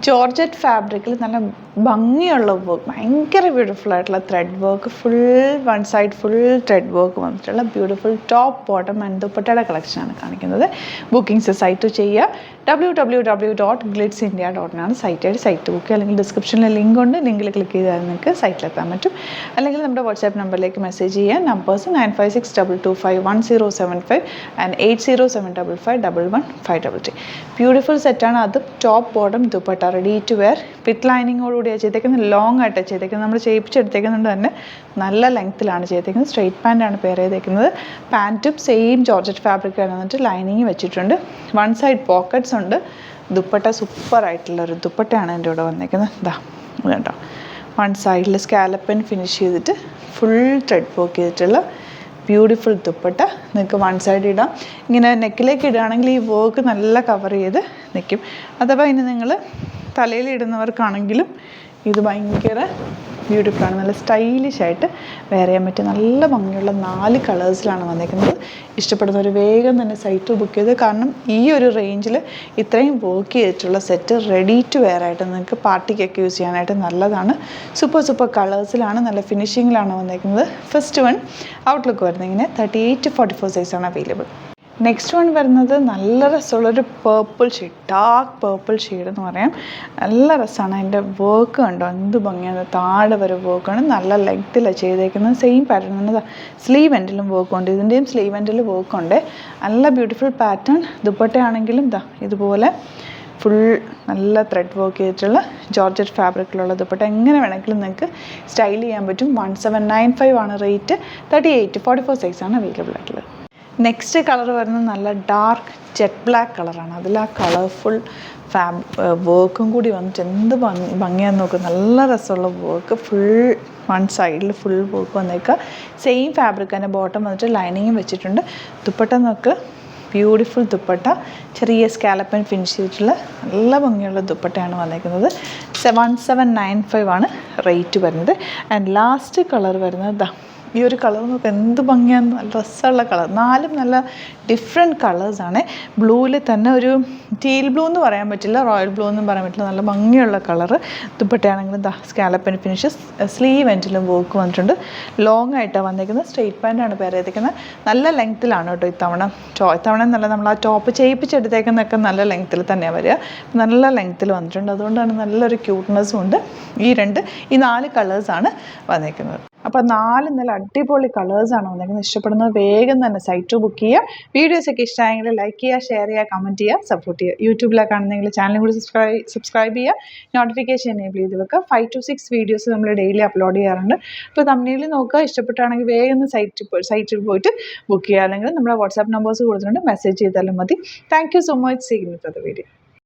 Georgette ഫാബ്രിക്കിൽ നല്ല ഭംഗിയുള്ള വർക്ക്, ഭയങ്കര ബ്യൂട്ടിഫുൾ ആയിട്ടുള്ള thread work, full one side full thread work വന്നിട്ടുള്ള ബ്യൂട്ടിഫുൾ ടോപ്പ് ബോട്ടം ആൻഡ് ദുപ്പട്ടയുടെ കളക്ഷനാണ് കാണിക്കുന്നത്. ബുക്കിംഗ്സ് സൈറ്റ് ചെയ്യുക www.glitzindia.in സൈറ്റ് ബുക്ക്, അല്ലെങ്കിൽ ഡിസ്ക്രിപ്ഷനിൽ ലിങ്ക് ഉണ്ട്, ലിങ്കിൽ ക്ലിക്ക് ചെയ്താൽ നിങ്ങൾക്ക് സൈറ്റിലെത്താൻ പറ്റും. അല്ലെങ്കിൽ നമ്മുടെ വാട്സാപ്പ് നമ്പറിലേക്ക് മെസ്സേജ് ചെയ്യുക. Numbers 9562251075 and 8075551153. ബ്യൂട്ടിഫുൾ സെറ്റാണ്. അത് top bottom dupatta ready to wear with ലൈനിങ്ങോടുകൂടിയാണ് ചെയ്തേക്കുന്നത്. ലോങ് ആയിട്ടാണ് ചെയ്തേക്കുന്നത്. നമ്മൾ ചെയ്യിപ്പിച്ചെടുത്തേക്കുന്നത് തന്നെ നല്ല ലെങ്ത്തിലാണ് ചെയ്തേക്കുന്നത്. സ്ട്രെയിറ്റ് പാൻറ്റാണ് പെയർ ചെയ്തേക്കുന്നത്. പാൻറ്റും സെയിം ജോർജറ്റ് ഫാബ്രിക്കാണ് വന്നിട്ട് ലൈനിങ് വെച്ചിട്ടുണ്ട്. വൺ സൈഡ് പോക്കറ്റ്സ് ഉണ്ട്. ദുപ്പട്ട സൂപ്പറായിട്ടുള്ളൊരു ദുപ്പട്ടയാണ് എൻ്റെ കൂടെ വന്നേക്കുന്നത്. ഇതാ ഇത് കണ്ടോ, വൺ സൈഡിൽ സ്കാലപ്പൻ ഫിനിഷ് ചെയ്തിട്ട് ഫുൾ ത്രെഡ് വർക്ക് ചെയ്തിട്ടുള്ള ബ്യൂട്ടിഫുൾ ദുപ്പട്ട. നിങ്ങൾക്ക് വൺ സൈഡ് ഇടാം. ഇങ്ങനെ നെക്കിലേക്ക് ഇടുകയാണെങ്കിൽ ഈ വർക്ക് നല്ല കവർ ചെയ്ത് നിൽക്കും. അഥവാ ഇനി നിങ്ങൾ തലയിൽ ഇടുന്നവർക്കാണെങ്കിലും ഇത് ഭയങ്കര ബ്യൂട്ടിഫുള്ളാണ്. നല്ല സ്റ്റൈലിഷ് ആയിട്ട് വെയർ ചെയ്യാൻ പറ്റിയ നല്ല ഭംഗിയുള്ള 4 കളേഴ്സിലാണ് വന്നിരിക്കുന്നത്. ഇഷ്ടപ്പെടുന്നവർ വേഗം തന്നെ സൈറ്റ് ബുക്ക് ചെയ്ത്, കാരണം ഈ ഒരു റേഞ്ചിൽ ഇത്രയും വർക്ക് ചെയ്തിട്ടുള്ള സെറ്റ് റെഡി ടു വെയർ ആയിട്ട് നിങ്ങൾക്ക് പാർട്ടിക്കൊക്കെ യൂസ് ചെയ്യാനായിട്ട് നല്ലതാണ്. സൂപ്പർ കളേഴ്സിലാണ്, നല്ല ഫിനിഷിങ്ങിലാണ് വന്നിരിക്കുന്നത്. ഫസ്റ്റ് വൺ ഔട്ട്ലുക്ക് വരുന്നത് ഇങ്ങനെ 38-44 സൈസാണ് അവൈലബിൾ. നെക്സ്റ്റ് വൺ വരുന്നത് നല്ല രസമുള്ളൊരു purple shade, dark purple shade എന്ന് പറയാം. നല്ല രസമാണ്. അതിൻ്റെ വർക്ക് കണ്ടോ, എന്ത് ഭംഗിയാണ്. താഴെ വരെ വർക്കാണ്, നല്ല ലെങ്ത്തിലാണ് ചെയ്തേക്കുന്നത്. സെയിം പാറ്റേൺ തന്നെ സ്ലീവ് എൻഡിലും വർക്കുണ്ട്. ഇതിൻ്റെയും സ്ലീവ് എൻഡിൽ വർക്കുണ്ട്. നല്ല ബ്യൂട്ടിഫുൾ പാറ്റേൺ. ദുപ്പട്ടയാണെങ്കിലും ഇതുപോലെ ഫുൾ നല്ല ത്രെഡ് വർക്ക് ചെയ്തിട്ടുള്ള ജോർജറ്റ് ഫാബ്രിക്കിലുള്ള ദുപ്പട്ട എങ്ങനെ വേണമെങ്കിലും നിങ്ങൾക്ക് സ്റ്റൈൽ ചെയ്യാൻ പറ്റും. 1795 ആണ് റേറ്റ്. 38-44 സൈസാണ് അവൈലബിൾ ആയിട്ടുള്ളത്. നെക്സ്റ്റ് കളർ വരുന്നത് നല്ല ഡാർക്ക് ജെറ്റ് ബ്ലാക്ക് കളറാണ്. അതിൽ ആ കളർഫുൾ വർക്കും കൂടി വന്നിട്ട് എന്ത് ഭംഗിയാന്ന് നോക്കുക. നല്ല രസമുള്ള വർക്ക്, ഫുൾ വൺ സൈഡിൽ ഫുൾ വർക്ക് വന്നേക്കുക. സെയിം ഫാബ്രിക് തന്നെ ബോട്ടം വന്നിട്ട് ലൈനിങ്ങും വെച്ചിട്ടുണ്ട്. ദുപ്പട്ട നോക്കുക, ബ്യൂട്ടിഫുൾ ദുപ്പട്ട, ചെറിയ സ്കാലപ്പൻ ഫിനിഷ് ചെയ്തിട്ടുള്ള നല്ല ഭംഗിയുള്ള ദുപ്പട്ടയാണ് വന്നേക്കുന്നത്. 1795 ആണ് റേറ്റ് വരുന്നത്. ആൻഡ് ലാസ്റ്റ് കളർ വരുന്നത് ഈ ഒരു കളർ നോക്കുക, എന്ത് ഭംഗിയാണ്. നല്ല രസമുള്ള കളർ. 4 നല്ല ഡിഫറെൻറ്റ് കളേഴ്സാണ്. ബ്ലൂവിൽ തന്നെ ഒരു ടീൽ ബ്ലൂ എന്ന് പറയാൻ പറ്റില്ല, റോയൽ ബ്ലൂ എന്നും പറയാൻ പറ്റില്ല. നല്ല ഭംഗിയുള്ള കളറ്. ദുപ്പട്ടയാണെങ്കിലും സ്കാലപ്പൻ ഫിനിഷ്, സ്ലീവ് എൻഡിലും വർക്ക് വന്നിട്ടുണ്ട്. ലോങ് ആയിട്ടാണ് വന്നിരിക്കുന്നത്. സ്ട്രെയിറ്റ് പാൻറ്റാണ് പെയർ ചെയ്തിരിക്കുന്നത്. നല്ല ലെങ്ത്തിലാണ് കേട്ടോ ഇത്തവണ നല്ല നമ്മൾ ആ ടോപ്പ് ചെയ്യിപ്പിച്ചെടുത്തേക്കുന്നതൊക്കെ നല്ല ലെങ്ത്തിൽ തന്നെയാണ് വരിക. നല്ല ലെങ്ത്തിൽ വന്നിട്ടുണ്ട്. അതുകൊണ്ടാണ് നല്ലൊരു ക്യൂട്ട്നെസ്സും ഉണ്ട്. ഈ 4 കളേഴ്സാണ് വന്നിരിക്കുന്നത്. അപ്പോൾ 4 നല്ല അടിപൊളി കളേഴ്സാണ് വന്നിരിക്കുന്നത്. ഇഷ്ടപ്പെടുന്നത് വേഗം തന്നെ സൈറ്റ് ബുക്ക് ചെയ്യുക. വീഡിയോസൊക്കെ ഇഷ്ടമായെങ്കിൽ ലൈക്ക് ചെയ്യുക, ഷെയർ ചെയ്യുക, കമൻറ്റ് ചെയ്യുക, സപ്പോർട്ട് ചെയ്യുക. യൂട്യൂബിലാണ് കാണുന്നെങ്കിൽ ചാനൽ കൂടി സബ്സ്ക്രൈബ് ചെയ്യുക. നോട്ടിഫിക്കേഷൻ എനേബിൾ ചെയ്ത് വെക്കുക. 5 to 6 വീഡിയോസ് നമ്മൾ ഡെയിലി അപ്ലോഡ് ചെയ്യാറുണ്ട്. അപ്പോൾ തമ്മിൽ നോക്കുക. ഇഷ്ടപ്പെട്ടാണെങ്കിൽ വേഗം സൈറ്റിൽ പോയിട്ട് ബുക്ക് ചെയ്യുക. അല്ലെങ്കിൽ നമ്മുടെ വാട്സാപ്പ് നമ്പേഴ്സ് കൊടുത്തിട്ടുണ്ട്, മെസ്സേജ് ചെയ്താലും മതി. Thank you so much. See you in the video.